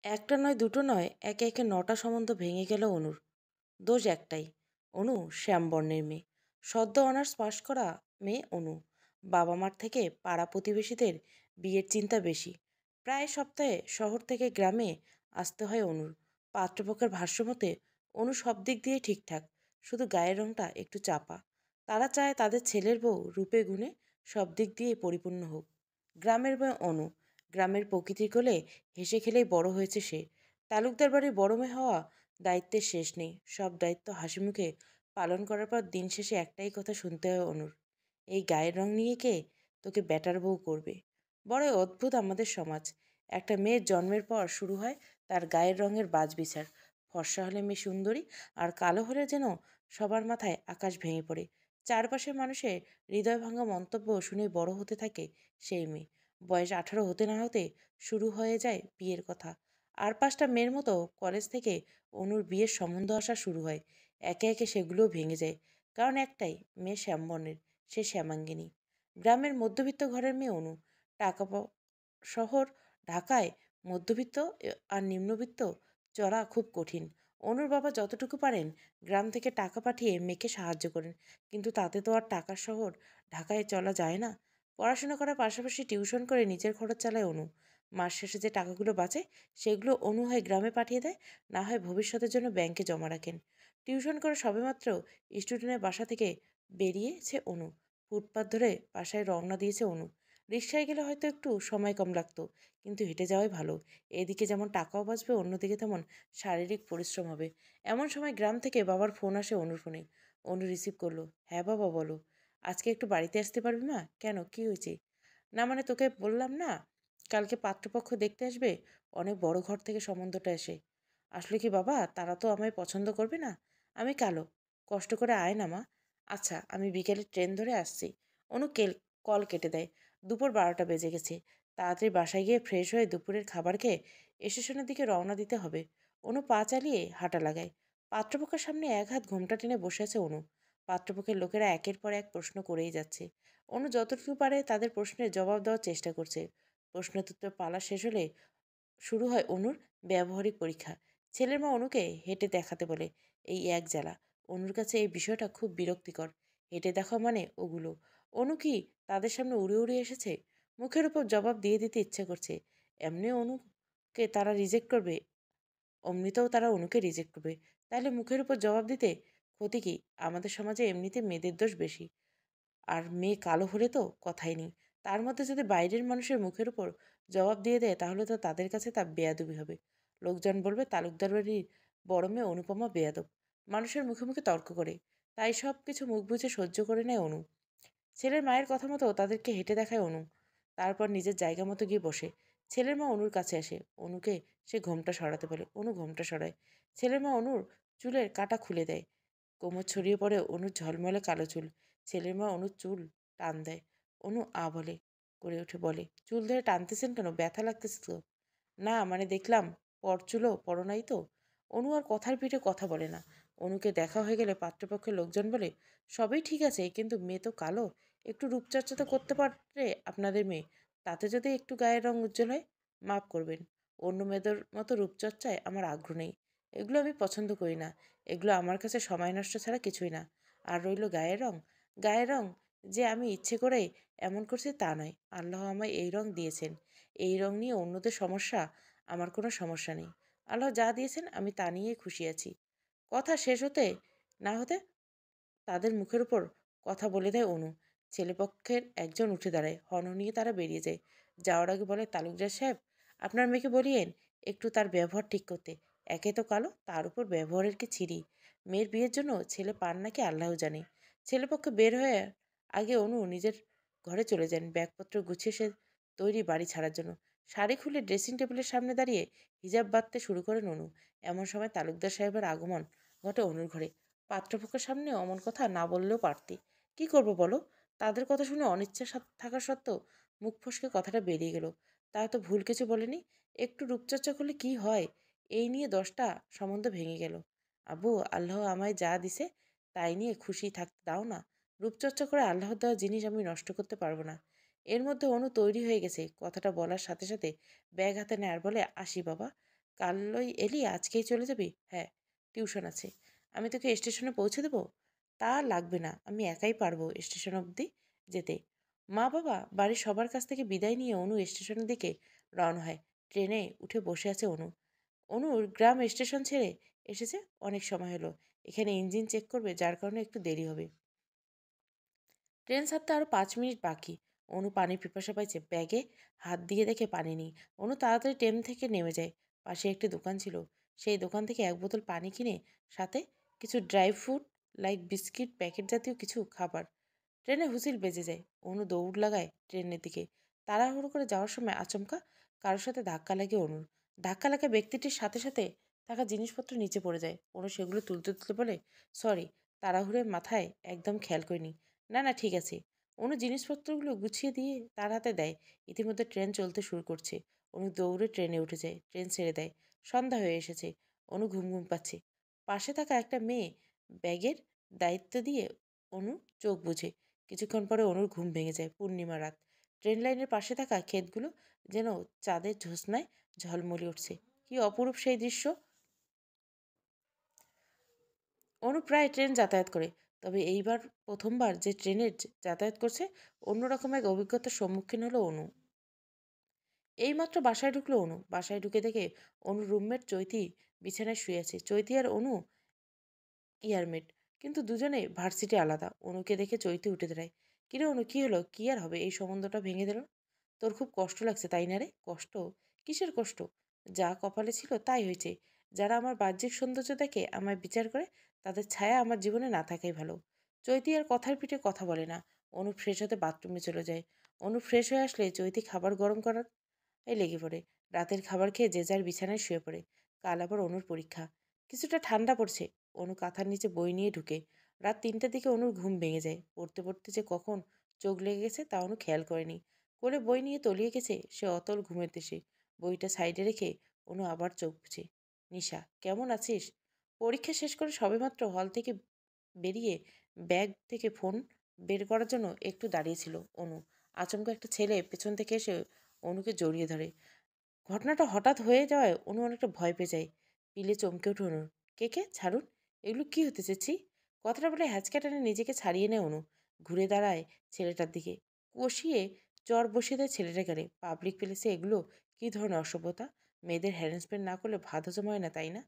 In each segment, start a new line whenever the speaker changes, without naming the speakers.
একটা নয় দুটো নয়, একে একে ৯টা সম্বন্ধ ভেঙে গেল অনুর। দোষ একটাই, অনু শ্যামবর্ণের মেয়ে। সদ্য অনার্স পাশ করা মেয়ে অনু। বাবা মার থেকে পাড়া প্রতিবেশীদের বিয়ের চিন্তা বেশি। প্রায় সপ্তাহে শহর থেকে গ্রামে আসতে হয় অনুর। পাত্রপক্ষের ভাষ্যমতে অনু সব দিক দিয়ে ঠিকঠাক, শুধু গায়ের রংটা একটু চাপা। তারা চায় তাদের ছেলের বউ রূপে গুণে সব দিক দিয়ে পরিপূর্ণ হোক। গ্রামের মেয়ে অনু, গ্রামের প্রকৃতির কোলে হেসে খেলেই বড় হয়েছে সে। তালুকদার বাড়ির বড় মেয়ে হওয়া দায়িত্বের শেষ নেই। সব দায়িত্ব হাসি মুখে পালন করার পর দিন শেষে একটাই কথা শুনতে হয় অনুর, এই গায়ের রং নিয়ে কে তোকে ব্যাটার বউ করবে। বড়ই অদ্ভুত আমাদের সমাজ। একটা মেয়ের জন্মের পর শুরু হয় তার গায়ের রঙের বাছবিচার। ফর্সা হলে মেয়ে সুন্দরী, আর কালো হলে যেন সবার মাথায় আকাশ ভেঙে পড়ে। চারপাশের মানুষের হৃদয় ভাঙা মন্তব্য শুনে বড় হতে থাকে সেই মেয়ে। বয়স 18 হতে না হতে শুরু হয়ে যায় বিয়ের কথা। আর 5টা মেয়ের মতো কলেজ থেকে অনুর বিয়ের সম্বন্ধ আসা শুরু হয়। একে একে সেগুলোও ভেঙে যায়। কারণ একটাই, মেয়ে শ্যামবর্ণের, সে শ্যামাঙ্গিনী। গ্রামের মধ্যবিত্ত ঘরের মেয়ে অনু। টাকা শহর ঢাকায় মধ্যবিত্ত আর নিম্নবিত্ত চলা খুব কঠিন। অনুর বাবা যতটুকু পারেন গ্রাম থেকে টাকা পাঠিয়ে মেয়েকে সাহায্য করেন, কিন্তু তাতে তো আর টাকার শহর ঢাকায় চলা যায় না। পড়াশোনা করার পাশাপাশি টিউশন করে নিজের খরচ চালায় অনু। মাস শেষে যে টাকাগুলো বাঁচে সেগুলো অনু হয় গ্রামে পাঠিয়ে দেয়, না হয় ভবিষ্যতের জন্য ব্যাংকে জমা রাখেন। টিউশন করে সবেমাত্র স্টুডেন্টের বাসা থেকে বেরিয়েছে অনু। ফুটপাত ধরে বাসায় রওনা দিয়েছে অনু। রিকশায় গেলে হয়তো একটু সময় কম লাগতো, কিন্তু হেঁটে যাওয়াই ভালো। এদিকে যেমন টাকাও বাঁচবে, অন্যদিকে তেমন শারীরিক পরিশ্রম হবে। এমন সময় গ্রাম থেকে বাবার ফোন আসে অনুর ফোনে। অনু রিসিভ করলো। হ্যাঁ বাবা, বলো। আজকে একটু বাড়িতে আসতে পারবি মা? কেন, কি হয়েছে? না মানে তোকে বললাম না, কালকে পাত্রপক্ষ দেখতে আসবে। অনেক বড় ঘর থেকে সম্বন্ধটা এসে। আসলে কি বাবা, তারা তো আমায় পছন্দ করবে না। আমি কালো। কষ্ট করে আয় না মা। আচ্ছা, আমি বিকেলে ট্রেন ধরে আসছি। অনু কল কেটে দেয়। দুপুর 12টা বেজে গেছে। তাড়াতাড়ি বাসায় গিয়ে ফ্রেশ হয়ে দুপুরের খাবার খেয়ে স্টেশনের দিকে রওনা দিতে হবে। অনু পা চালিয়ে হাঁটা লাগায়। পাত্রপক্ষের সামনে এক হাত ঘোমটা টেনে বসে আছে অনু। পাত্রপক্ষের লোকেরা একের পর এক প্রশ্ন করেই যাচ্ছে। অনু যতটুকু পারে তাদের প্রশ্নের জবাব দেওয়ার চেষ্টা করছে। প্রশ্নোত্তর পালা শেষ হলে শুরু হয় অনুর ব্যবহারিক পরীক্ষা। ছেলের মা অনুকে হেঁটে দেখাতে বলে। এই এক জ্বালা। অনুর কাছে এই বিষয়টা খুব বিরক্তিকর। হেঁটে দেখা মানে ওগুলো। অনু কি তাদের সামনে উড়ে উড়ে এসেছে? মুখের উপর জবাব দিয়ে দিতে ইচ্ছে করছে। এমনি অনুকে তারা রিজেক্ট করবে, অমনিতেও তারা অনুকে রিজেক্ট করবে। তাহলে মুখের উপর জবাব দিতে ক্ষতি কি? আমাদের সমাজে এমনিতে মেয়েদের দোষ বেশি। আর মেয়ে কালো হলে তো কথাই নেই। তার মধ্যে যদি বাইরের মানুষের মুখের উপর জবাব দিয়ে দেয়, তাহলে তো তাদের কাছে তা বেয়াদবি হবে। লোকজন বলবে তালুকদার বাড়ির বড় মেয়ে অনুপমা বেয়াদব। মানুষের মুখে মুখে তর্ক করে। তাই সব কিছু মুখ বুজে সহ্য করে নেয় অনু। ছেলের মায়ের কথা মতো তাদেরকে হেঁটে দেখায় অনু। তারপর নিজের জায়গা মতো গিয়ে বসে। ছেলের মা অনুর কাছে আসে। অনুকে সে ঘোমটা সরাতে বলে। অনু ঘোমটা সরায়। ছেলের মা অনুর চুলের কাটা খুলে দেয়। কোমর ছড়িয়ে পড়ে অনুর ঝলমলে কালো চুল। ছেলের মা অনুর চুল টান দেয়। অনু আ বলে করে উঠে বলে, চুল ধরে টানতেছেন কেন? ব্যথা লাগতেছে তো? না মানে দেখলাম, পরচুলো পরো নাই তো। অনু আর কথার পিঠে কথা বলে না। অনুকে দেখা হয়ে গেলে পাত্রপক্ষের লোকজন বলে, সবই ঠিক আছে, কিন্তু মেয়ে তো কালো, একটু রূপচর্চা তো করতে পারে আপনাদের মেয়ে। তাতে যদি একটু গায়ের রং উজ্জ্বল হয়। মাফ করবেন, অন্য মেয়েদের মতো রূপচর্চায় আমার আগ্রহ নেই। এগুলো আমি পছন্দ করি না। এগুলো আমার কাছে সময় নষ্ট ছাড়া কিছুই না। আর রইল গায়ের রং। গায়ের রং যে আমি ইচ্ছে করে এমন করছি তা নয়। আল্লাহ আমায় এই রং দিয়েছেন। এই রং নিয়ে অন্যদের সমস্যা আমার কোনো সমস্যা নেই। আল্লাহ যা দিয়েছেন আমি তা নিয়েই খুশি আছি। কথা শেষ হতে না হতে তাদের মুখের উপর কথা বলে দেয় অনু। ছেলেপক্ষের একজন উঠে দাঁড়ায়। হনহনিয়ে তারা বেরিয়ে যায়। যাওয়ার আগে বলে, তালুকদার সাহেব, আপনার মেয়েকে বলিয়েন একটু তার ব্যবহার ঠিক করতে। একে তো কালো, তার উপর ব্যবহারের কি ছিরি। মেয়ের বিয়ের জন্য ছেলে পান নাকি আল্লাহ জানে। ছেলেপক্ষে বের হয়ে আগে অনু নিজের ঘরে চলে যান। ব্যাগপত্র গুছিয়ে সে তৈরি বাড়ি ছাড়ার জন্য। শাড়ি খুলে ড্রেসিং টেবিলের সামনে দাঁড়িয়ে হিজাব বাঁধতে শুরু করেন অনু। এমন সময় তালুকদার সাহেবের আগমন ঘটে অনুর ঘরে। পাত্রপক্ষের সামনে অমন কথা না বললেও পারতি। কি করবো বলো? তাদের কথা শুনে অনিচ্ছা থাকা সত্ত্বেও মুখ ফসকে কথাটা বেরিয়ে গেল। তারা তো ভুল কিছু বলেনি। একটু রূপচর্চা করলে কি হয়? এই নিয়ে 10টা সম্বন্ধ ভেঙে গেল। আব্বু, আল্লাহ আমায় যা দিছে তাই নিয়ে খুশি থাকতে দাও না। রূপচর্চা করে আল্লাহর দেওয়া জিনিস আমি নষ্ট করতে পারবো না। এর মধ্যে অনু তৈরি হয়ে গেছে। কথাটা বলার সাথে সাথে ব্যাগ হাতে নেয় আর বলে, আসি বাবা, কালই এলি, আজকেই চলে যাবি? হ্যাঁ, টিউশন আছে। আমি তোকে স্টেশনে পৌঁছে দেবো? তা লাগবে না, আমি একাই পারবো স্টেশন অবধি যেতে। মা বাবা বাড়ির সবার কাছ থেকে বিদায় নিয়ে অনু স্টেশনের দিকে রওনা হয়। ট্রেনে উঠে বসে আছে অনু। অনুর গ্রাম স্টেশন ছেড়ে এসেছে অনেক সময় হলো। এখানে ইঞ্জিন চেক করবে, যার কারণে একটু দেরি হবে। ট্রেন ছাড়তে আরও 5 মিনিট বাকি। অনু পানির পিপাসা পাইছে, ব্যাগে হাত দিয়ে দেখে পানি নেই। অনু তাড়াতাড়ি ট্রেন থেকে নেমে যায়। পাশে একটি দোকান ছিল, সেই দোকান থেকে 1 বোতল পানি কিনে সাথে কিছু dry fruit like biscuit, packet জাতীয় কিছু খাবার। ট্রেনে হুইসেল বেজে যায়। অনু দৌড় লাগায় ট্রেনের দিকে। তাড়াহুড়ো করে যাওয়ার সময় আচমকা কারোর সাথে ধাক্কা লাগে অনুর। ধাক্কা লাগা ব্যক্তিটির সাথে সাথে থাকা জিনিসপত্র নিচে পড়ে যায়। অনু সেগুলো তুলতে তুলতে বলে, সরি, তাড়াহুড়োয় মাথায় একদম খেয়াল করিনি। না না, ঠিক আছে। অনু জিনিসপত্রগুলো গুছিয়ে দিয়ে তার হাতে দেয়। ইতিমধ্যে ট্রেন চলতে শুরু করছে। অনু দৌড়ে ট্রেনে উঠে যায়। ট্রেন ছেড়ে দেয়। সন্ধ্যা হয়ে এসেছে। অনু ঘুম ঘুম পাচ্ছে। পাশে থাকা একটা মেয়ে ব্যাগের দায়িত্ব দিয়ে অনু চোখ বুঝে। কিছুক্ষণ পরে অনুর ঘুম ভেঙে যায়। পূর্ণিমা রাত। ট্রেন লাইনের পাশে থাকা ক্ষেতগুলো যেন চাঁদের জ্যোৎস্নায় ঝলমলে উঠছে। কি অপরূপ সেই দৃশ্য! অনু প্রায় ট্রেন যাতায়াত করে, তবে এইবার প্রথমবার যে ট্রেনের যাতায়াত করছে, অন্যরকম এক অভিজ্ঞতার সম্মুখীন হলো অনু। এইমাত্র বাসায় ঢুকলো অনু। বাসায় ঢুকে দেখে অনুর রুমমেট চৈতি বিছানায় শুয়ে আছে। চৈতি আর অনু ইয়ারমেট, কিন্তু দুজনে ভার্সিটি আলাদা। অনুকে দেখে চৈতি উঠে দাঁড়ায়। কিরে অনু, কি হলো? কি আর হবে, এই সম্বন্ধটা ভেঙে দিল? তোর খুব কষ্ট লাগছে তাই না রে? কষ্ট? কিসের কষ্ট? যা কপালে ছিল তাই হয়েছে। যারা আমার বাহ্যিক সৌন্দর্য দেখে আমায় বিচার করে, তাদের ছায়া আমার জীবনে না থাকাই ভালো। চৈতি আর কথার পিঠে কথা বলে না। অনু ফ্রেশ হতে বাথরুমে চলে যায়। অনু ফ্রেশ হয়ে আসলে চৈতি খাবার গরম করার লেগে পড়ে। রাতের খাবার খেয়ে যে যার বিছানায় শুয়ে পড়ে। কাল আবার অনুর পরীক্ষা। কিছুটা ঠান্ডা পড়ছে। অনু কাঁথার নিচে বই নিয়ে ঢুকে। রাত 3টার দিকে অনুর ঘুম ভেঙে যায়। পড়তে পড়তে যে কখন চোখ লেগে গেছে তা অনু খেয়াল করেনি। কোলে বই নিয়ে তলিয়ে গেছে সে অতল ঘুমের দেশে। বইটা সাইডে রেখে অনু আবার চোখ বুঝে। নিশা, কেমন আছিস? পরীক্ষা শেষ করে সবেমাত্র হল থেকে বেরিয়ে ব্যাগ থেকে ফোন বের করার জন্য একটু দাঁড়িয়েছিল অনু। আচমকা একটা ছেলে পেছন থেকে এসে অনুকে জড়িয়ে ধরে। ঘটনাটা হঠাৎ হয়ে যাওয়ায় অনু অনেকটা ভয় পেয়ে যায়। পিলে চমকে ওঠে অনু। কে কে? ছাড়ুন, এগুলো কি হতে চেয়েছি? কথাটা বলে হ্যাচকা টেনে নিজেকে ছাড়িয়ে নেয় অনু। ঘুরে দাঁড়ায় ছেলেটার দিকে। কষিয়ে চর বসিয়ে দেয় ছেলেটার গাড়ি। পাবলিক প্লেসে এগুলো কি ধরনের অসভ্যতা? মেয়েদের হ্যারাসমেন্ট না করলে ভাত হজম হয় না, তাই না?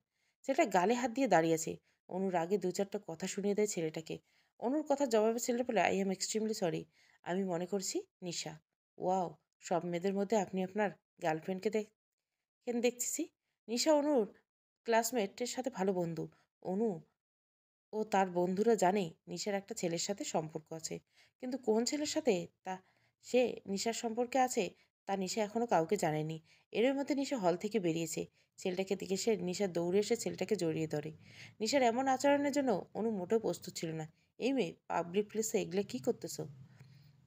ছেলেটা গালে হাত দিয়ে দাঁড়িয়ে আছে। অনুর আগে 2-4টা কথা শুনিয়ে দেয় ছেলেটাকে। অনুর কথা জবাবে ছেলে বলে, আই এম এক্সট্রিমলি সরি। আমি মনে করছি নিশা। ওয়াও, সব মেয়েদের মধ্যে আপনি আপনার গার্লফ্রেন্ডকে দেখতেছি। নিশা অনুর ক্লাসমেটের সাথে ভালো বন্ধু। অনু ও তার বন্ধুরা জানে নিশার একটা ছেলের সাথে সম্পর্ক আছে, কিন্তু কোন ছেলের সাথে তা সে নিশার সম্পর্কে আছে তা নিশা এখনো কাউকে জানেনি। এর মধ্যে নিশা হল থেকে বেরিয়েছে। ছেলেটাকে দেখে সে নিশা দৌড়ে এসে ছেলেটাকে জড়িয়ে ধরে। নিশার এমন আচরণের জন্য অনু মোটেও প্রস্তুত ছিল না। এই মেয়ে, পাবলিক প্লেসে এগুলো কি করতেছো?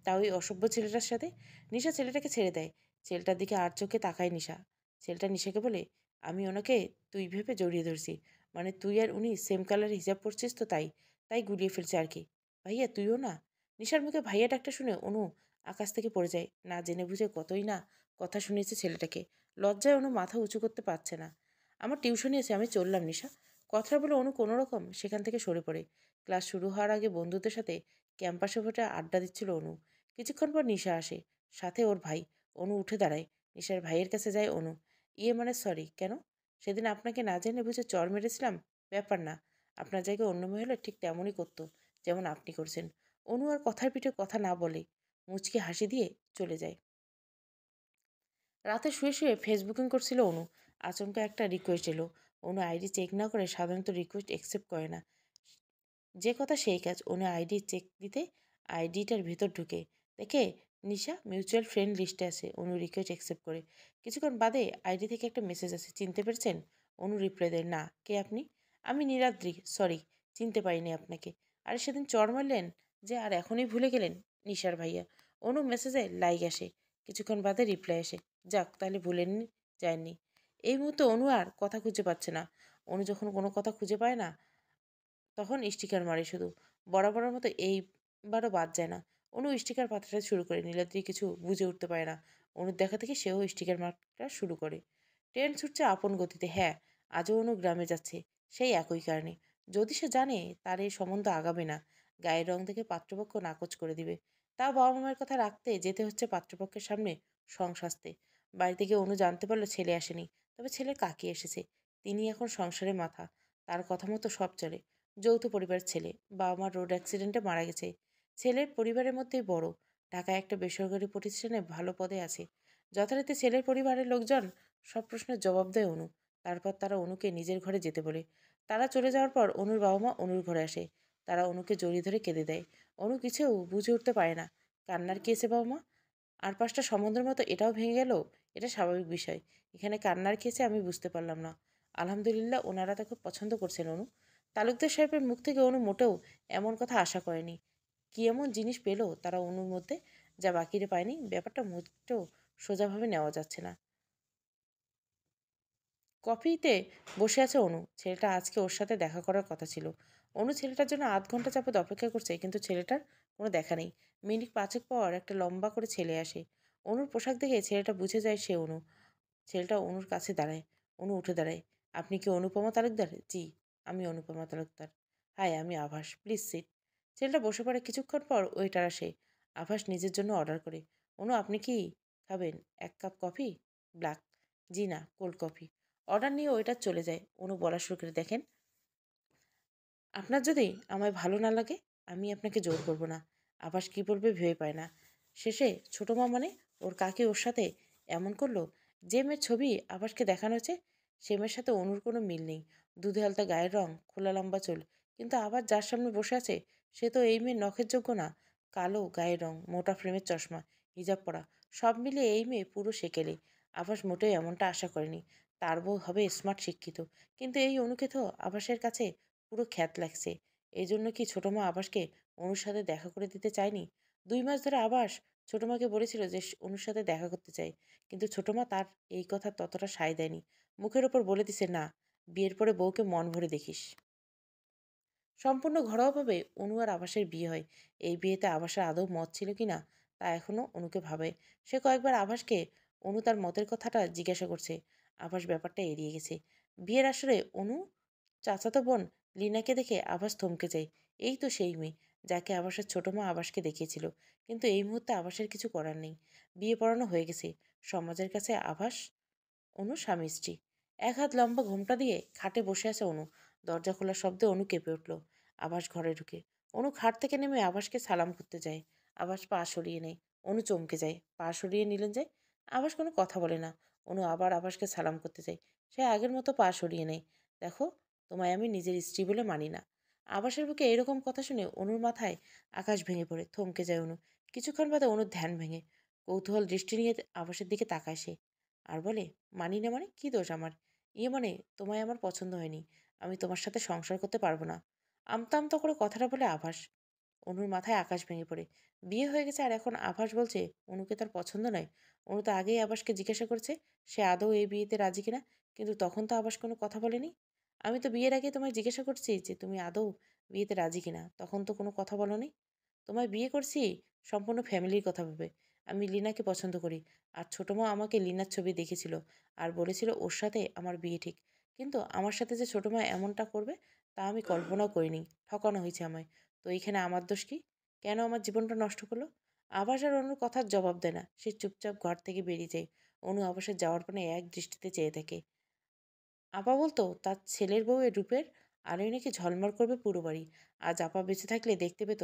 তা ওই অসভ্য ছেলেটার সাথে? নিশা ছেলেটাকে ছেড়ে দেয়। ছেলেটার দিকে আর চোখে তাকায় নিশা। ছেলেটা নিশাকে বলে, আমি ওনাকে তুই ভেবে জড়িয়ে ধরছি। মানে তুই আর উনি সেম কালার হিজাব পরছিস তো, তাই তাই গুলিয়ে ফেলছে আর কি। ভাইয়া তুইও না? নিশার মুখে ভাইয়া ডাকটা শুনে অনু আকাশ থেকে পড়ে যায়। না জেনে বুঝে কতই না কথা শুনিয়েছে ছেলেটাকে। লজ্জায় অনু মাথা উঁচু করতে পারছে না। আমার টিউশনি আছে, আমি চললাম নিশা। কথাটা বলে অনু কোনো রকম সেখান থেকে সরে পড়ে। ক্লাস শুরু হওয়ার আগে বন্ধুদের সাথে ক্যাম্পাসে বসে আড্ডা দিচ্ছিল অনু। কিছুক্ষণ পর নিশা আসে, সাথে ওর ভাই। অনু উঠে দাঁড়ায়। নিশার ভাইয়ের কাছে যায় অনু। ইয়ে মানে সরি, কেন? সেদিন আপনাকে না জেনে বুঝে চর মেরেছিলাম। ব্যাপার না, আপনার জায়গায় অন্য মেয়ে হলে ঠিক তেমনই করতো যেমন আপনি করছেন। অনু আর কথার পিঠে কথা না বলে মুচকি হাসি দিয়ে চলে যায়। রাতে শুয়ে শুয়ে ফেসবুকিং করছিল অনু। আচমকা একটা রিকোয়েস্ট এলো। অনু আইডি চেক না করে সাধারণত রিকোয়েস্ট অ্যাকসেপ্ট করে না। যে কথা সেই কাজ। অনু আইডি চেক দিতে আইডিটার ভিতর ঢুকে দেখে নিশা মিউচুয়াল ফ্রেন্ড লিস্টে আছে। অনু রিকোয়েস্ট অ্যাকসেপ্ট করে। কিছুক্ষণ বাদে আইডি থেকে একটা মেসেজ আছে, চিনতে পেরেছেন? অনু রিপ্লাই দেয়, না, কে আপনি? আমি নীলাদ্রি, সরি, চিনতে পারিনি আপনাকে। আরে সেদিন চড় মারলেন যে, আর এখনই ভুলে গেলেন? নিশার ভাইয়া। অনু মেসেজে লাইক আসে। কিছুক্ষণ বাদে রিপ্লাই আসে, যাক তাহলে ভুলেননি, যায়নি। এই মুহূর্তে অনু আর কথা খুঁজে পাচ্ছে না। অনু যখন কোনো কথা খুঁজে পায় না তখন স্টিকার মারে শুধু। বরাবরের মতো এইবারও বাদ যায় না। অনু স্টিকার পাঠাতে শুরু করে। নীলাদ্রি কিছু বুঝে উঠতে পারে না। অনুর দেখা থেকে সেও স্টিকার মারটা শুরু করে। ট্রেন ছুটছে আপন গতিতে। হ্যাঁ, আজও অনু গ্রামে যাচ্ছে, সেই একই কারণে। যদি সে জানে তার এই সম্বন্ধ আগাবে না, গায়ের রং দেখে পাত্রপক্ষ নাকচ করে দিবে, তা বাবা মায়ের কথা রাখতে যেতে হচ্ছে পাত্রপক্ষের সামনে সংসাজতে। বাড়িতে গিয়ে অনু জানতে পারলো ছেলে আসেনি, তবে ছেলের কাকি এসেছে। তিনি এখন সংসারের মাথা, তার কথা মতো সব চলে। যৌথ পরিবারের ছেলে, বাবা মা রোড অ্যাক্সিডেন্টে মারা গেছে। ছেলের পরিবারের মধ্যেই বড়, ঢাকায় একটা বেসরকারি প্রতিষ্ঠানে ভালো পদে আছে। যথারীতি ছেলের পরিবারের লোকজন সব প্রশ্নের জবাব দেয় অনু। তারপর তারা অনুকে নিজের ঘরে যেতে বলে। তারা চলে যাওয়ার পর অনুর বাবা মা অনুর ঘরে আসে। তারা অনুকে জড়িয়ে ধরে কেঁদে দেয়। অনু কিছু বুঝে উঠতে পারে না, কান্নার কি এসে বাবা মা? আর পাঁচটা সমুদ্রের মতো এটাও ভেঙে গেল। এটা স্বাভাবিক বিষয়। এখানে কান্নার খেয়েছে আমি বুঝতে পারলাম না। আলহামদুলিল্লাহ ওনারা তাকে পছন্দ করছেন অনু। তালুকদার সাহেবের মুখ থেকে অনু মোটেও এমন কথা আশা করেনি। কি এমন জিনিস পেল তারা অনুর মধ্যে, যা বাকিরে পায়নি? ব্যাপারটা মোটেও সোজাভাবে নেওয়া যাচ্ছে না। কফিতে বসে আছে অনু। ছেলেটা আজকে ওর সাথে দেখা করার কথা ছিল। অনু ছেলেটার জন্য আধ ঘন্টা যাবত অপেক্ষা করছে, কিন্তু ছেলেটার কোনো দেখা নেই। মিনিট পাঁচেক পর একটা লম্বা করে ছেলে আসে। অনুর পোশাক দেখে ছেলেটা বুঝে যায় সে অনু। ছেলেটা অনুর কাছে দাঁড়ায়। অনু উঠে দাঁড়ায়। আপনি কি অনুপমা তালুকদার? জি, আমি অনুপমা তালুকদার। হাই, আমি আভাস, প্লিজ সিট। ছেলেটা বসে পড়ে। কিছুক্ষণ পর ওয়েটার আসে। আভাস নিজের জন্য অর্ডার করে। অনু, আপনি কি খাবেন? এক কাপ কফি? ব্ল্যাক। জি না, কোল্ড কফি। অর্ডার নিয়ে ওয়েটার চলে যায়। অনু বলা শুরু করে, দেখেন, আপনার যদি আমায় ভালো না লাগে, আমি আপনাকে জোর করব না। আভাস কী বলবে ভেবে পায় না। শেষে ছোটো মা মানে ওর কাকি ওর সাথে এমন করলো। যে মেয়ের ছবি আভাসকে দেখানো হয়েছে, সে মেয়ের সাথে অনুর কোনো মিল নেই। দুধে আলতা গায়ের রং, খোলা লম্বা চুল। কিন্তু আবার যার সামনে বসে আছে, সে তো এই মেয়ের নখের যোগ্য না। কালো গায়ের রং, মোটা ফ্রেমের চশমা, হিজাব পরা, সব মিলিয়ে এই মেয়ে পুরো সেকেলে। আভাস মোটেও এমনটা আশা করেনি। তার বউ হবে স্মার্ট, শিক্ষিত। কিন্তু এই অনুকে তো আভাসের কাছে পুরো খ্যাত লাগছে। এই জন্য কি ছোটো মা আভাসকে অনুর সাথে দেখা করে দিতে চায়নি? 2 মাস ধরে আভাস ছোটো মাকে বলেছিল যে অনুর সাথে দেখা করতে চাই, কিন্তু ছোটো মা তার এই কথা ততটা সায় দেয়নি। মুখের ওপর বলে দিছে, না, বিয়ের পরে বউকে মন ভরে দেখিস। সম্পূর্ণ ঘরোয়াভাবে অনু আর আভাসের বিয়ে হয়। এই বিয়েতে আভাসের আদৌ মত ছিল কি না, তা এখনও অনুকে ভাবে। সে কয়েকবার আভাসকে অনু তার মতের কথাটা জিজ্ঞাসা করছে। আভাস ব্যাপারটা এড়িয়ে গেছে। বিয়ের আসরে অনু চাচাতো বোন লিনাকে দেখে আভাস থমকে যায়। এই তো সেই মেয়ে যাকে আভাসের ছোট মা আভাসকে দেখিয়েছিল। কিন্তু এই মুহূর্তে আভাসের কিছু করার নেই। বিয়ে পড়ানো হয়ে গেছে। সমাজের কাছে আভাস অনু স্বামী স্ত্রী। এক হাত লম্বা ঘোমটা দিয়ে খাটে বসে আছে অনু। দরজা খোলার শব্দে অনু কেঁপে উঠল। আভাস ঘরে ঢুকে। অনু খাট থেকে নেমে আভাসকে সালাম করতে যায়। আভাস পা সরিয়ে নেয়। অনু চমকে যায়। পা সরিয়ে নিলেন যায়। আভাস কোনো কথা বলে না। অনু আবার আভাসকে সালাম করতে যায়। সে আগের মতো পা সরিয়ে নেয়। দেখো, তোমায় আমি নিজের স্ত্রী বলে মানি না। আভাসের বুকে এরকম কথা শুনে অনুর মাথায় আকাশ ভেঙে পড়ে। থমকে যায় অনু। কিছুক্ষণ বাদে অনুর ধ্যান ভেঙে। কৌতূহল দৃষ্টি নিয়ে আভাসের দিকে তাকায় সে। আর বলে, মানি না মানে কি দোষ আমার? ইয়ে মানে, তোমায় আমার পছন্দ হয়নি। আমি তোমার সাথে সংসার করতে পারবো না। আমতা আমতা করে কথাটা বলে আভাস। অনুর মাথায় আকাশ ভেঙে পড়ে। বিয়ে হয়ে গেছে আর এখন আভাস বলছে অনুকে তার পছন্দ নয়? অনু তো আগেই আভাসকে জিজ্ঞাসা করেছে সে আদৌ এই বিয়েতে রাজি কিনা, কিন্তু তখন তো আভাস কোনো কথা বলেনি। আমি তো বিয়ের আগে তোমায় জিজ্ঞাসা করছি যে তুমি আদৌ বিয়েতে রাজি কিনা, তখন তো কোনো কথা বলোনি। তোমায় বিয়ে করছি সম্পূর্ণ ফ্যামিলির কথা ভেবে। আমি লিনাকে পছন্দ করি। আর ছোটো মা আমাকে লিনার ছবি দেখেছিল আর বলেছিল ওর সাথে আমার বিয়ে ঠিক। কিন্তু আমার সাথে যে ছোটো মা এমনটা করবে তা আমি কল্পনাও করিনি। ঠকানো হয়েছে আমায়। তো এইখানে আমার দোষ কি? কেন আমার জীবনটা নষ্ট করলো? আভাস আর অনুর কথার জবাব দেয় না। সে চুপচাপ ঘর থেকে বেরিয়ে যায়। অনু আভাসের যাওয়ার পানে এক দৃষ্টিতে চেয়ে থাকে। আপা বলতো তার ছেলের বউয়ের রূপের আলোয় নাকি ঝলমল করবে পুরো বাড়ি। আজ আপা বেঁচে থাকলে দেখতে পেত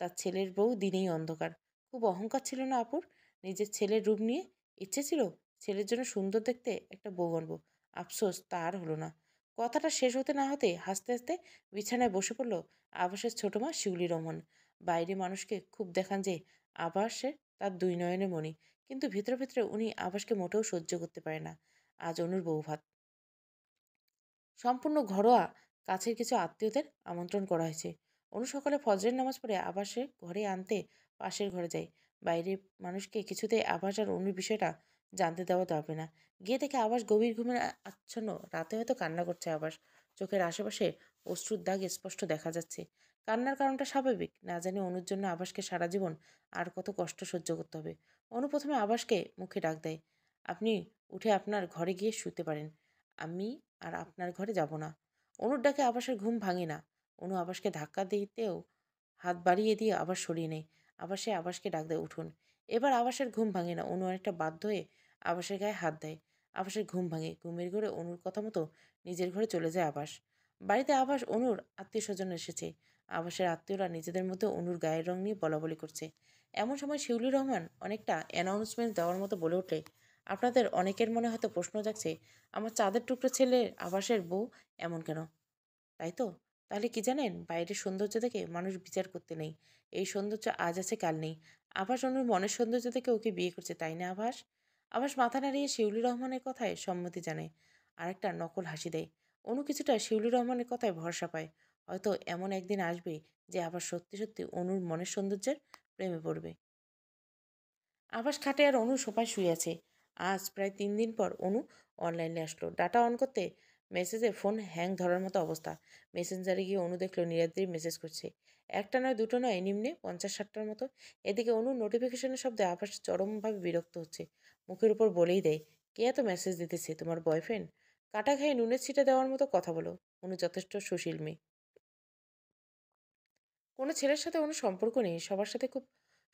তার ছেলের বউ দিনেই অন্ধকার। খুব অহংকার ছিল না আপুর? নিজের ছেলের রূপ নিয়ে ইচ্ছে ছিল ছেলের জন্য সুন্দর দেখতে একটা বউ আনবো। আফসোস তা আর হলো না। কথাটা শেষ হতে না হতে হাসতে হাসতে বিছানায় বসে পড়ল আবাসের ছোট মা শিউলি রমন। বাইরে মানুষকে খুব দেখান যে আবাসে তার দুই নয়নে মণি, কিন্তু ভিতরে ভিতরে উনি আবাসকে মোটেও সহ্য করতে পারে না। আজ অনুর বউ ভাত। সম্পূর্ণ ঘরোয়া, কাছের কিছু আত্মীয়দের আমন্ত্রণ করা হয়েছে। অনু সকালে ফজরের নামাজ পড়ে আবাসে ঘরে আনতে পাশের ঘরে যায়। বাইরে মানুষকে কিছুতেই আবাস আর অনুর বিষয়টা জানতে দেওয়া যাবে না। গিয়ে দেখে আবাস গভীর ঘুমের আচ্ছন্ন। রাতে হয়তো কান্না করছে আবাস। চোখের আশেপাশে অশ্রুর দাগ স্পষ্ট দেখা যাচ্ছে। কান্নার কারণটা স্বাভাবিক। না জানি অনুর জন্য আবাসকে সারা জীবন আর কত কষ্ট সহ্য করতে হবে। অনু প্রথমে আবাসকে মুখে ডাক দেয়। আপনি উঠে আপনার ঘরে গিয়ে শুতে পারেন। আমি আর আপনার ঘরে যাব না। অনুর ডাকে আবাসের ঘুম ভাঙে না। অনু আবাসকে ধাক্কা দিতেও হাত বাড়িয়ে দিয়ে আবার সরিয়ে নেয়। আবার সে আবাসকে ডাক দেয়, উঠুন। এবার আবাসের ঘুম ভাঙে না। অনু অনেকটা বাধ্য হয়ে আবাসের গায়ে হাত দেয়। আবাসের ঘুম ভাঙে। ঘুমের ঘরে অনুর কথা মতো নিজের ঘরে চলে যায় আবাস। বাড়িতে আবাস অনুর আত্মীয় স্বজন এসেছে। আবাসের আত্মীয়রা নিজেদের মধ্যে অনুর গায়ের রং নিয়ে বলাবলি করছে। এমন সময় শিউলি রহমান অনেকটা অ্যানাউন্সমেন্ট দেওয়ার মতো বলে ওঠে, আপনাদের অনেকের মনে হয়তো প্রশ্ন জাগছে, আমার চাঁদের টুকরো ছেলে আবাসের বউ এমন কেন, তাই তো? তাহলে কি জানেন, বাইরের সৌন্দর্য দেখে মানুষ বিচার করতে নেই। এই সৌন্দর্য আজ আছে কাল নেই। আভাস অনুর মনের সৌন্দর্য দেখে ওকে বিয়ে করছে, তাই না আভাস? আভাস মাথা নাড়িয়ে শিউলি রহমানের কথায় সম্মতি জানায়। আরেকটা নকল হাসি দেয়। অনু কিছুটা শিউলি রহমানের কথায় ভরসা পায়। হয়তো এমন একদিন আসবে যে আবার সত্যি সত্যি অনুর মনের সৌন্দর্যের প্রেমে পড়বে। আভাস খাটে আর অনু সোফায় শুয়ে আছে। আজ প্রায় 3 দিন পর অনু অনলাইনে আসলো। ডাটা অন করতে মেসেজে ফোন হ্যাং ধরার মতো অবস্থা। মেসেঞ্জারে গিয়ে অনু দেখলো নীলাদ্রি মেসেজ করছে। একটা নয় দুটো নয়, নিম্নে 50-60টার মতো। এদিকে অনুর নোটিফিকেশনের শব্দে আভাস চরমভাবে বিরক্ত হচ্ছে। মুখের উপর বলেই দেয়, কে এত মেসেজ দিতেছে, তোমার বয়ফ্রেন্ড? কাটা খেয়ে নুনের ছিটে দেওয়ার মতো কথা বলো। অনু যথেষ্ট সুশীল মেয়ে। কোনো ছেলের সাথে কোনো সম্পর্ক নেই, সবার সাথে খুব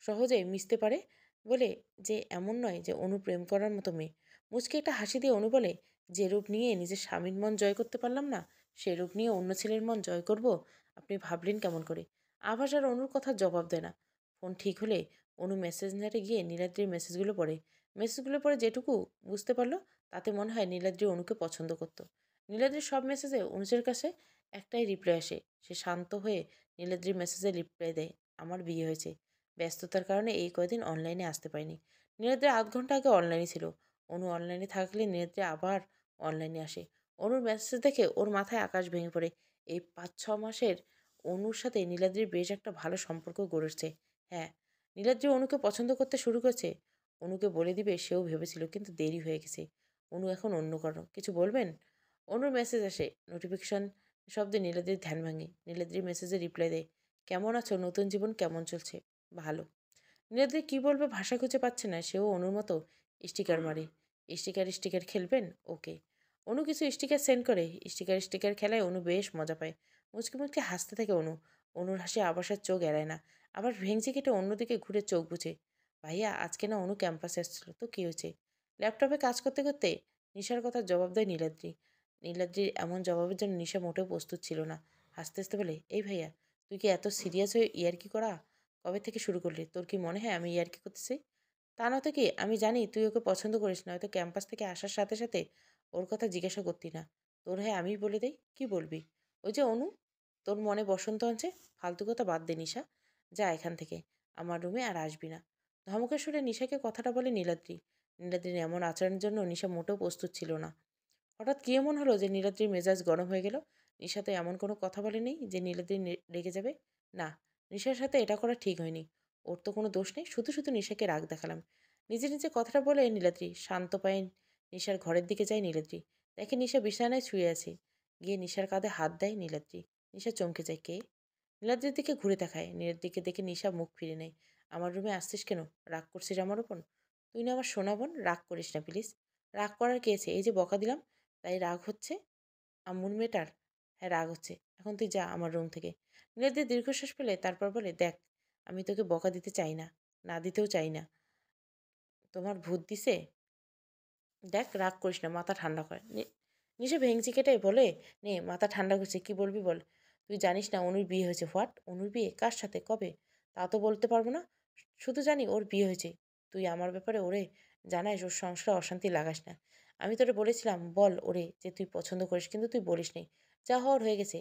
সহজেই মিশতে পারে বলে যে এমন নয় যে অনু প্রেম করার মতো মেয়ে। মুচকি একটা হাসি দিয়ে অনু বলে, যে রূপ নিয়ে নিজের স্বামীর মন জয় করতে পারলাম না, সে রূপ নিয়ে অন্য ছেলের মন জয় করব, আপনি ভাবলেন কেমন করে? আভাস আর অনুর কথা জবাব দেয় না। ফোন ঠিক হলে অনু মেসেঞ্জারে গিয়ে নীলাদ্রির মেসেজগুলো পড়ে। মেসেজগুলো পড়ে যেটুকু বুঝতে পারলো তাতে মনে হয় নীলাদ্রি অনুকে পছন্দ করতো। নীলাদ্রির সব মেসেজে অনুজের কাছে একটাই রিপ্লাই আসে। সে শান্ত হয়ে নীলাদ্রির মেসেজে রিপ্লাই দেয়, আমার বিয়ে হয়েছে। ব্যস্ততার কারণে এই কয়দিন অনলাইনে আসতে পারিনি। নীলাদ্রি 8 ঘন্টা আগে অনলাইনে ছিল। অনু অনলাইনে থাকলে নীলাদ্রি আবার অনলাইনে আসে। অনুর মেসেজ দেখে ওর মাথায় আকাশ ভেঙে পড়ে। এই 5-6 মাসের অনুর সাথে নীলাদ্রির বেশ একটা ভালো সম্পর্ক গড়ে উঠছে। হ্যাঁ, নীলাদ্রি অনুকে পছন্দ করতে শুরু করেছে। অনুকে বলে দিবে সেও ভেবেছিল, কিন্তু দেরি হয়ে গেছে। অনু এখন অন্য কারো কিছু বলবেন। অনুর মেসেজ আসে। নোটিফিকেশন শব্দে নীলাদ্রির ধ্যান ভাঙে। নীলাদ্রি মেসেজে রিপ্লাই দেয়, কেমন আছো, নতুন জীবন কেমন চলছে? ভালো। নীলাদ্রি কী বলবে ভাষা খুঁজে পাচ্ছে না। সেও অনুর মতো স্টিকার মারে। স্টিকার স্টিকার খেলবেন? ওকে। অনু কিছু স্টিকার সেন্ড করে। স্টিকার স্টিকার খেলায় অনু বেশ মজা পায়। মুচকি মুচকি হাসতে থাকে অনু। অনুর হাসি আবাসের চোখ এড়ায় না। আবার ভেঙচি কেটে অন্যদিকে ঘুরে চোখ বুঝে। ভাইয়া আজকে না অনু ক্যাম্পাসে এসেছিল, তো কী হয়েছে? ল্যাপটপে কাজ করতে করতে নিশার কথার জবাব দেয় নীলাদ্রি। নীলাদ্রির এমন জবাবের জন্য নিশা মোটেও প্রস্তুত ছিল না। হাসতে হাসতে বলে, এই ভাইয়া, তুই কি এত সিরিয়াস হয়ে ইয়ার্কি করা কবে থেকে শুরু করলি? তোর কি মনে হয় আমি ইয়ার্কি করতেছি? তা নয়তো কি, আমি জানি তুই ওকে পছন্দ করিস না, হয়তো ক্যাম্পাস থেকে আসার সাথে সাথে ওর কথা জিজ্ঞাসা করতি না। তোর হ্যাঁ আমি বলে দেই, কি বলবি? ওই যে অনু, তোর মনে বসন্ত আছে। ফালতু কথা বাদ দে নিশা, যা এখান থেকে, আমার রুমে আর আসবি না। ধমকের সুরে নিশাকে কথাটা বলে নীলাদ্রি। নীলাদ্রির এমন আচরণের জন্য নিশা মোটেও প্রস্তুত ছিল না। হঠাৎ কি এমন হলো যে নীলাদ্রির মেজাজ গরম হয়ে গেল? নিশা তো এমন কোনো কথা বলেনি যে নীলাদ্রি রেগে যাবে। না, নিশার সাথে এটা করা ঠিক হয়নি। ওর তো কোনো দোষ নেই, শুধু শুধু নিশাকে রাগ দেখালাম। নিজে নিজে কথাটা বলে নীলাদ্রি শান্ত পায়ে নিশার ঘরের দিকে যায়। নীলাদ্রি দেখে নিশা বিছানায় শুয়ে আছে। গিয়ে নিশার কাঁধে হাত দেয় নীলাদ্রি। নিশা চমকে যায়, কে? নীলাদ্রির দিকে ঘুরে তাকায়। নীলাদ্রিকে দেখে নিশা মুখ ফিরে নেয়। আমার রুমে আসছিস কেন? রাগ করছিস আমার ওপর? তুই না আমার সোনা বোন, রাগ করিস না প্লিজ। রাগ করার কে আছে? এই যে বকা দিলাম, তাই রাগ হচ্ছে আম্মুর মেয়েটার? হ্যাঁ রাগ হচ্ছে। এখন তুই যা আমার রুম থেকে। নীলাদ্রি দীর্ঘশ্বাস ফেলে তারপর বলে, দেখ, আমি তোকে বকা দিতে চাই না, না দিতেও চাই না। তোমার ভূত দিছে? দেখ রাগ করিস না, মাথা ঠান্ডা কর। নিশা ভেঙচি কেটে বলে, নে মাথা ঠান্ডা করছে, কি বলবি বল। তুই জানিস না অনুর বিয়ে হয়েছে? হোয়াট? অনুর বিয়ে? কার সাথে? কবে? তা তো বলতে পারবো না। শুধু জানি ওর বিয়ে হয়েছে। তুই আমার ব্যাপারে ওরে জানাইস, ওর সংসারে অশান্তি লাগাস না। আমি তোরে বলেছিলাম বল ওরে যে তুই পছন্দ করিস, কিন্তু তুই বলিস নি। যা হওয়ার হয়ে গেছে।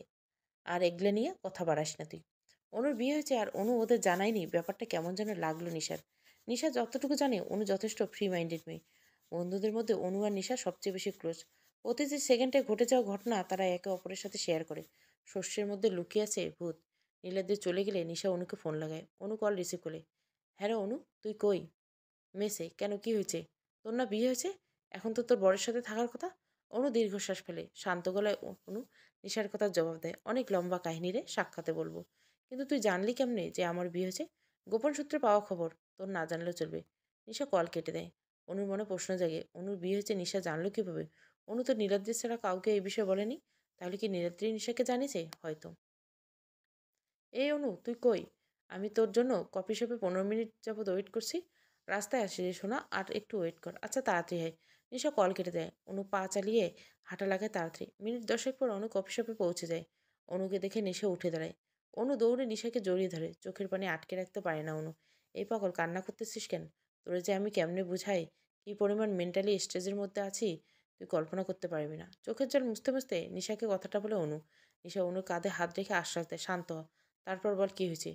আর এগুলো নিয়ে কথা বাড়াস না তুই। অনুর বিয়ে হয়েছে আর অনু ওদের জানায়নি, ব্যাপারটা কেমন যেন লাগলো নিশার। নিশা যতটুকু জানে অনু যথেষ্ট ফ্রি মাইন্ডেড মেয়ে। বন্ধুদের মধ্যে অনু আর নিশা সবচেয়ে বেশি ক্লোজ। প্রতিটি সেকেন্ডে ঘটে যাওয়া ঘটনা তারা একে অপরের সাথে শেয়ার করে। শস্যের মধ্যে লুকিয়ে আছে ভূত। নীলাদ্রি চলে গেলে নিশা অনুকে ফোন লাগায়। অনু কল রিসিভ করে, হ্যাঁ রে অনু, তুই কই? মেসে। কেন, কি হয়েছে? তোর না বিয়ে হয়েছে? এখন তো তোর বরের সাথে থাকার কথা। অনু দীর্ঘশ্বাস ফেলে। শান্ত গলায় অনু নিশার কথার জবাব দেয়, অনেক লম্বা কাহিনী রে, সাক্ষাতে বলবো। কিন্তু তুই জানলি কেমনে যে আমার বিয়ে হয়েছে? গোপন সূত্রে পাওয়া খবর, তোর না জানলেও চলবে। নিশা কল কেটে দেয়। অনুর মনে প্রশ্ন জাগে, অনুর বিয়ে হয়েছে নিশা জানলো কিভাবে? অনু তো নীলাদ্রি ছাড়া কাউকে এই বিষয়ে বলেনি। তাহলে কি নীলাদ্রি নিশাকে জানিয়েছে? হয়তো। এই অনু, তুই কই? আমি তোর জন্য কফি শপে 15 মিনিট যাবত ওয়েট করছি। রাস্তায় আসি রে সোনা, আর একটু ওয়েট কর। আচ্ছা, তাড়াতাড়ি হয়। নিশা কল কেটে দেয়। অনু পা চালিয়ে হাঁটা লাগায় তাড়াতাড়ি। মিনিট 10 পর অনু কফি শপে পৌঁছে যায়। অনুকে দেখে নিশা উঠে দাঁড়ায়। অনু দৌড়ে নিশাকে জড়িয়ে ধরে। চোখের পানি আটকে রাখতে পারে না অনু। এই পাগল, কান্না করতেছিস কেন? তোরে যে আমি কেমনে বুঝাই কি পরিমাণ মেন্টালি স্টেজের মধ্যে আছি, তুই কল্পনা করতে পারবি না। চোখের জল মুছতে মুছতে নিশাকে কথাটা বলে অনু। নিশা অনুর কাঁধে হাত রেখে আশ্বাস দেয়, শান্ত হ। তারপর বল, কি হয়েছে?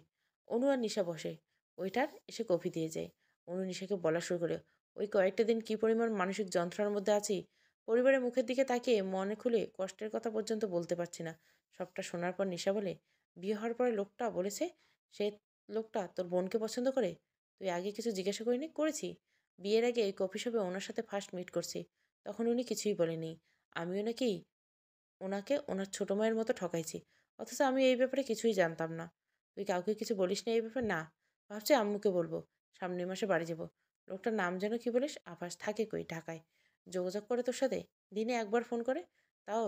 অনু আর নিশা বসে। ওইটার এসে কফি দিয়ে যায়। অনু নিশাকে বলা শুরু করে, ওই কয়েকটা দিন কি পরিমাণ মানসিক যন্ত্রণার মধ্যে আছি, পরিবারের মুখের দিকে তাকিয়ে মনে খুলে কষ্টের কথা পর্যন্ত বলতে পারছি না। সবটা শোনার পর নিশা বলে, বিয়ে হওয়ার পরে লোকটা বলেছে সে লোকটা তোর বোনকে পছন্দ করে। তুই আগে কিছু জিজ্ঞাসা করিনি? করেছি। বিয়ের আগে এই কফি শপে ওনার সাথে ফার্স্ট মিট করছি। তখন উনি কিছুই বলেনি। আমিও নাকি ওনাকে ওনার ছোট মায়ের মতো ঠকাইছি। অথচ আমি এই ব্যাপারে কিছুই জানতাম না। তুই কাউকে কিছু বলিস না এই ব্যাপারে? না। ভাবছি আম্মুকে বলবো। সামনের মাসে বাড়ি যাব। লোকটার নাম যেন কি বলিস? আভাস। থাকে কই? ঢাকায়। যোগাযোগ করে তোর সাথে? দিনে একবার ফোন করে, তাও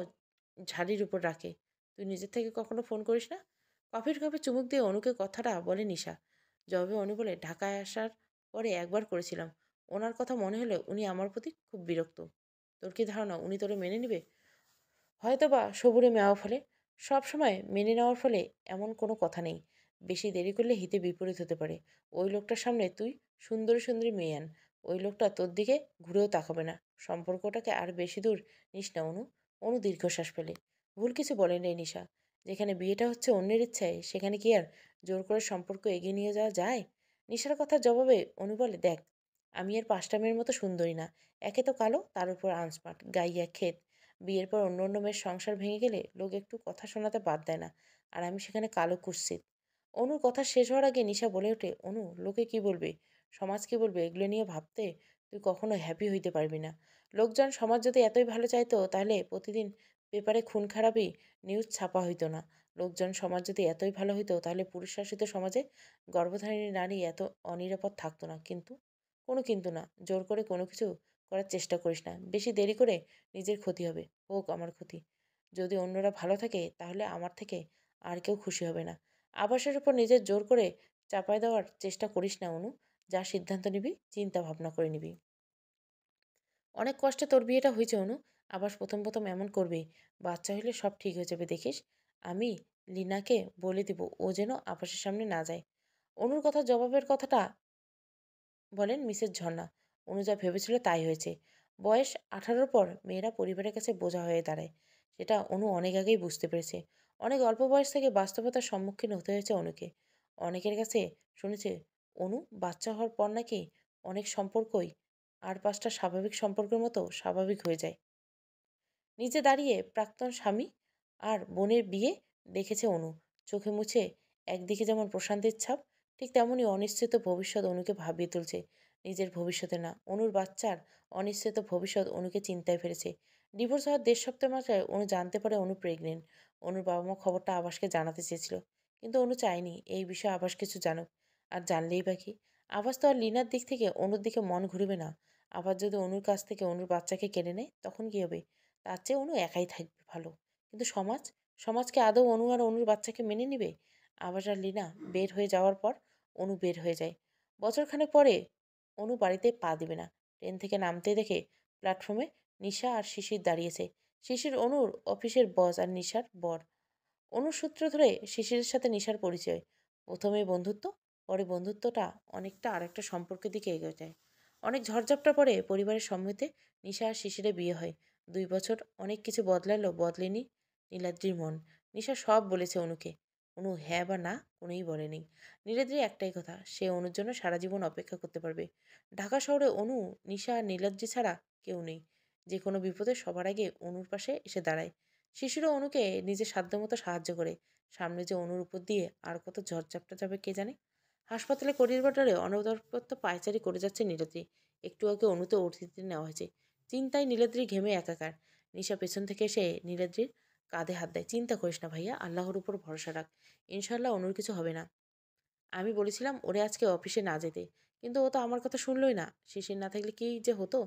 ঝাড়ির উপর রাখে। তুই নিজের থেকে কখনো ফোন করিস না? কফির কাপে চুমুক দিয়ে অনুকে কথাটা বলে নিশা। জবাবে অনু বলে, ঢাকায় আসার পরে একবার করেছিলাম। ওনার কথা মনে হলে উনি আমার প্রতি খুব বিরক্ত। তোর কি ধারণা উনি তোরে মেনে নিবে? হয়তোবা সবুরে মেওয়া ফলে। সব সময় মেনে নেওয়ার ফলে এমন কোনো কথা নেই। বেশি দেরি করলে হিতে বিপরীত হতে পারে। ওই লোকটার সামনে তুই সুন্দরী সুন্দরী মেয়ে আন। ওই লোকটা তোর দিকে ঘুরেও তাকাবে না। সম্পর্কটাকে আর বেশি দূর নিস না অনু। অনু দীর্ঘশ্বাস ফেলে। ভুল কিছু বলেন রে নিশা। যেখানে বিয়েটা হচ্ছে অন্যের ইচ্ছায়, সেখানে কি আর জোর করে সম্পর্ক এগিয়ে নিয়ে যাওয়া যায়? নিশার কথার জবাবে অনু বলে, দেখ, আমি আর 5টা মেয়ের মতো সুন্দরী না। একে তো কালো, তার উপর আনস্মার্ট, গাইয়া ক্ষেত। বিয়ের পর অন্য অন্য মেয়ের সংসার ভেঙে গেলে লোক একটু কথা শোনাতে বাদ দেয় না। আর আমি সেখানে কালো কুৎসিত। অনুর কথা শেষ হওয়ার আগে নিশা বলে ওঠে, অনু, লোকে কি বলবে, সমাজ কি বলবে, এগুলো নিয়ে ভাবতে তুই কখনো হ্যাপি হইতে পারবি না। লোকজন, সমাজ যদি এতই ভালো চাইতো তাহলে প্রতিদিন পেপারে খুন খারাপই নিউজ ছাপা হইতো না। লোকজন, সমাজ যদি এতই ভালো হইতো তাহলে পুরুষ শাসিত সমাজে গর্ভধারিণী নারী এত অনিরাপদ থাকতো না। কিন্তু কোনো কিন্তু না। জোর করে কোনো কিছু করার চেষ্টা করিস না। বেশি দেরি করে নিজের ক্ষতি হবে। হোক আমার ক্ষতি। যদি অন্যরা ভালো থাকে তাহলে আমার থেকে আর কেউ খুশি হবে না। আবাসের উপর নিজের জোর করে চাপায় দেওয়ার চেষ্টা করিস না অনু। যা সিদ্ধান্ত নিবি চিন্তা ভাবনা করে নিবি। অনেক কষ্টে তোর বিয়েটা হয়েছে অনু। আবাস প্রথম প্রথম এমন করবেই। বাচ্চা হইলে সব ঠিক হয়ে যাবে দেখিস। আমি লিনাকে বলে দিব ও যেন আবাসের সামনে না যায়। অনুর কথা জবাবের কথাটা বলেন মিসেস ঝর্ণা। অনু যা ভেবেছিল তাই হয়েছে। বয়স 18-র পর মেয়েরা পরিবারের কাছে বোঝা হয়ে দাঁড়ায়। সেটা অনু অনেক আগেই বুঝতে পেরেছে। অনেক অল্প বয়স থেকে বাস্তবতার সম্মুখীন হতে হয়েছে অনুকে। অনেকের কাছে শুনেছে অনু বাচ্চা হওয়ার পর নাকি অনেক সম্পর্কই আর 5টা স্বাভাবিক সম্পর্কের মতো স্বাভাবিক হয়ে যায়। নিচে দাঁড়িয়ে প্রাক্তন স্বামী আর বোনের বিয়ে দেখেছে অনু। চোখে মুছে একদিকে যেমন প্রশান্তির ছাপ, ঠিক তেমনই অনিশ্চিত ভবিষ্যৎ অনুকে ভাবিয়ে তুলছে। নিজের ভবিষ্যতে না, অনুর বাচ্চার অনিশ্চিত ভবিষ্যৎ অনুকে চিন্তায় ফেলেছে। ডিভোর্স হওয়ার 1.5 সপ্তাহ মাত্রায় অনু জানতে পারে অনু প্রেগনেন্ট। অনুর বাবা মা খবরটা আবাসকে জানাতে চেয়েছিল, কিন্তু অনু চায়নি এই বিষয়ে আবাস কিছু জানুক। আর জানলেই বা কি? আবাস তো আর লিনার দিক থেকে অনুর দিকে মন ঘুরবে না। আবার যদি অনুর কাছ থেকে অনুর বাচ্চাকে কেড়ে নেয় তখন কি হবে? তার চেয়ে অনু একাই থাকবে ভালো। কিন্তু সমাজ, সমাজকে আদৌ অনু আর অনুর বাচ্চাকে মেনে নিবে? আবাস আর লীনা বের হয়ে যাওয়ার পর অনু বের হয়ে যায়। বছরখানেক পরে অনু বাড়িতে পা দিবে না। ট্রেন থেকে নামতে দেখে প্ল্যাটফর্মে নিশা আর শিশির দাঁড়িয়েছে। শিশির অনুর অফিসের বস আর নিশার বর। অনুর সূত্র ধরে শিশিরের সাথে নিশার পরিচয়। প্রথমে বন্ধুত্ব, পরে বন্ধুত্বটা অনেকটা আরেকটা সম্পর্কের দিকে এগিয়ে যায়। অনেক ঝড়ঝাপটা পরে পরিবারের সম্মতিতে নিশা আর শিশিরে বিয়ে হয়। 2 বছর অনেক কিছু বদলালো, বদলেনি নীলাদ্রির মন। নিশা সব বলেছে অনুকে। অনু হ্যাঁ বা না কোনোই বলেনি। নীলাদ্রির একটাই কথা, সে অনুর জন্য সারা জীবন অপেক্ষা করতে পারবে। ঢাকা শহরে অনু, নিশা আর নীলাদ্রি ছাড়া কেউ নেই। যে কোনো বিপদে সবার আগে অনুর পাশে এসে দাঁড়ায়। শিশিরও অনুকে নিজের সাধ্যমতো সাহায্য করে। সামনে যে অনুর উপর দিয়ে আর কত ঝড়ঝাপটা যাবে কে জানে। হাসপাতালে করিডোরে অনবরত পায়চারি করে যাচ্ছে নীলাদ্রি। একটু আগে অনুতে অতিথি নেওয়া হয়েছে। চিন্তায় নীলাদ্রি ঘেমে একাকার। নিশা পেছন থেকে এসে নীলাদ্রির কাঁধে হাত দেয়। চিন্তা করিস না ভাইয়া, আল্লাহর উপর ভরসা রাখ। ইনশাল্লাহ অনুর কিছু হবে না। আমি বলেছিলাম ওরে আজকে অফিসে না যেতে, কিন্তু ও তো আমার কথা শুনলই না। শিশির না থাকলে কি যে হতো?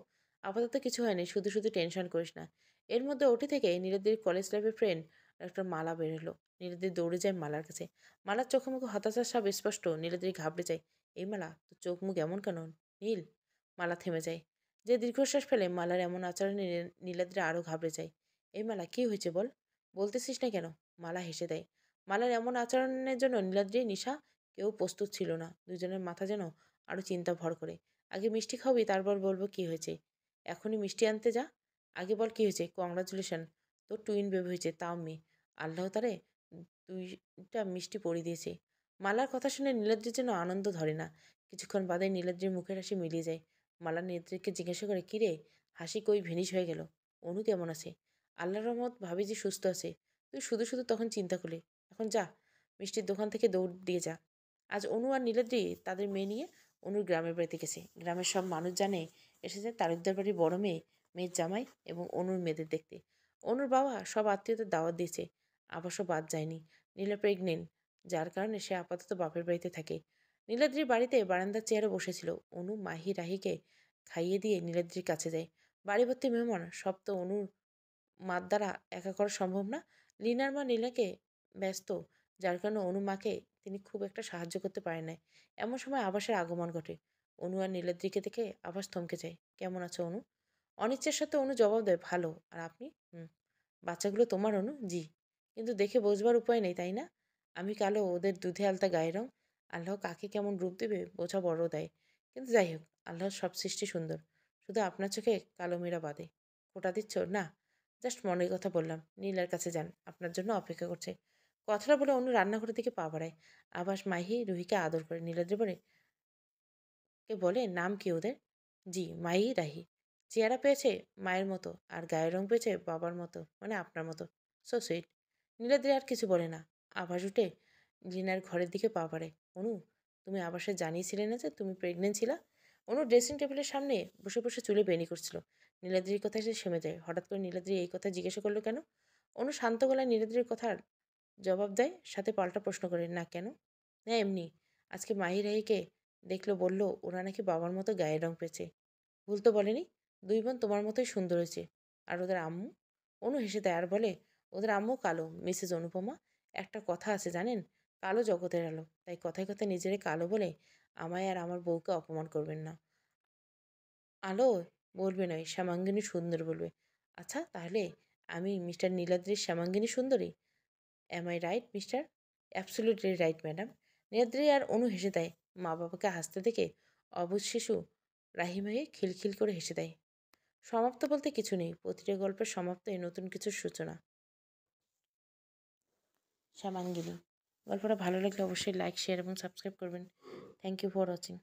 আপাতত কিছু হয়নি, শুধু শুধু টেনশন করিস না। এর মধ্যে ওটি থেকে নীলাদ্রির কলেজ লাইফের ফ্রেন্ড একটা মালা বের হলো। নীলাদ্রি দৌড়ে যায় মালার কাছে। মালার চোখে মুখে হতাশার সব স্পষ্ট। নীলাদ্রি ঘাবড়ে যায়। এই মালা, তোর চোখ মুখ এমন কেন নীল? মালা থেমে যায়। যে দীর্ঘশ্বাস ফেলে মালার এমন আচরণে নীলাদ্রি আরো ঘাবড়ে যায়। এই মালা, কি হয়েছে বল? বলতেছিস না কেন? মালা হেসে দেয়। মালার এমন আচরণের জন্য নীলাদ্রি নিশা কেউ প্রস্তুত ছিল না। দুজনের মাথা যেন আরো চিন্তা ভর করে। আগে মিষ্টি খাওয়াবি, তারপর বলবো কি হয়েছে। এখনই মিষ্টি আনতে যা। আগে বল কি হয়েছে। কংগ্রাচুলেশন, তোর টুইন বেবি হয়েছে, তাও মেয়ে। আল্লাহ তারে দুইটা মিষ্টি পরিয়ে দিয়েছে। মালার কথা শুনে নীলাদ্রির যেন আনন্দ ধরে না। কিছুক্ষণ বাদে নীলাদ্রির মুখের হাসি মিলিয়ে যায়। মালা নীলাদ্রিকে জিজ্ঞাসা করে, কিরে, হাসি কই ভেনিশ হয়ে গেল? অনু কেমন আছে? আল্লাহর রহমত, ভাবি যে সুস্থ আছে। তুই শুধু শুধু তখন চিন্তা করলি। এখন যা, মিষ্টির দোকান থেকে দৌড় দিয়ে যা। আজ অনু আর নীলাদ্রি তাদের মেয়ে নিয়ে অনুর গ্রামের বাড়িতে গেছে। গ্রামের সব মানুষ জানে এসেছে তালুকদার বাড়ির বড় মেয়ে, মেয়ের জামাই এবং অনুর মেয়েদের দেখতে। অনুর বাবা সব আত্মীয়দের দাওয়াত দিয়েছে। আবাসও বাদ যায়নি। নীলা প্রেগনেন্ট, যার কারণে সে আপাতত বাপের বাড়িতে থাকে। নীলাদ্রির বাড়িতে বারান্দার চেয়ারে বসেছিল। অনু মাহি রাহিকে খাইয়ে দিয়ে নীলাদ্রির কাছে যায়। বাড়ি ভর্তি মেহমান, সব তো অনুর মার দ্বারা একা করা সম্ভব না। লিনার মা নীলাকে ব্যস্ত, যার কারণে অনু মাকে তিনি খুব একটা সাহায্য করতে পারেন না। এমন সময় আবাসের আগমন ঘটে। অনু আর নীলাদ্রিকে দেখে আবাস থমকে যায়। কেমন আছো অনু? অনিচ্ছার সাথে অনু জবাব দেয়, ভালো। আর আপনি? হুম। বাচ্চাগুলো তোমার অনু? জি। কিন্তু দেখে বোঝবার উপায় নেই, তাই না? আমি কালো, ওদের দুধে আলতা গায়ের রং। আল্লাহ কাকে কেমন রূপ দেবে বোঝা বড় দেয়। কিন্তু যাই হোক, আল্লাহর সব সৃষ্টি সুন্দর। শুধু আপনার চোখে কালো মেয়েরা বাদে। ফোঁটা দিচ্ছ না? জাস্ট মনের কথা বললাম। নীলার কাছে যান, আপনার জন্য অপেক্ষা করছে। কথাটা বলে অনু রান্নাঘরের দিকে পা বাড়ায়। আবাস মাহি রুহিকে আদর করে। নীলাদ্রি বলে, কে বলে নাম কি ওদের? জি, মাহি রাহি। চেহারা পেয়েছে মায়ের মতো, আর গায়ের রং পেয়েছে বাবার মতো, মানে আপনার মতো। So sweet. নীলাদ্রি আর কিছু বলে না। আভাস উঠে লিনার ঘরের দিকে পা বাড়ায়। অনু, তুমি আবাসে জানিয়েছিলে না যে তুমি প্রেগনেন্ট ছিলা? অনু ড্রেসিং টেবিলের সামনে বসে বসে চুলে বেনি করছিল। নীলাদ্রির কথা সে সেমে যায়। হঠাৎ করে নীলাদ্রি এই কথা জিজ্ঞাসা করলো কেন? অনু শান্ত গলায় নীলাদ্রির কথার জবাব দেয়, সাথে পাল্টা প্রশ্ন করে, না কেন? না এমনি। আজকে মাহি রাহিকে দেখলো, বলল ওরা নাকি বাবার মতো গায়ের রং পেয়েছে। ভুল তো বলেনি। দুই বোন তোমার মতোই সুন্দর হয়েছে। আর ওদের আম্মু? অনু হেসে দেয় আর বলে, ওদের আম্মু কালো, মিসেস অনুপমা। একটা কথা আছে জানেন, কালো জগতের আলো। তাই কথায় কথায় নিজেরে কালো বলে আমায় আর আমার বউকে অপমান করবেন না। আলো বলবে নয়, শ্যামাঙ্গিনী সুন্দর বলবে। আচ্ছা তাহলে আমি মিস্টার নীলাদ্রির শ্যামাঙ্গিনী সুন্দরী? Am I right mister? Absolutely right madam. Niladri আর অনু হেসে দেয়। মা বাবাকে হাসতে দেখে অবুঝ শিশু রাহিম হয়ে খিলখিল করে হেসে দেয়। সমাপ্ত বলতে কিছু নেই। প্রতিটা গল্পের সমাপ্তই নতুন কিছুর সূচনা। শ্যামাঙ্গিনী। গল্পটা ভালো লাগলে অবশ্যই লাইক, শেয়ার এবং সাবস্ক্রাইব করবেন। Thank you for watching.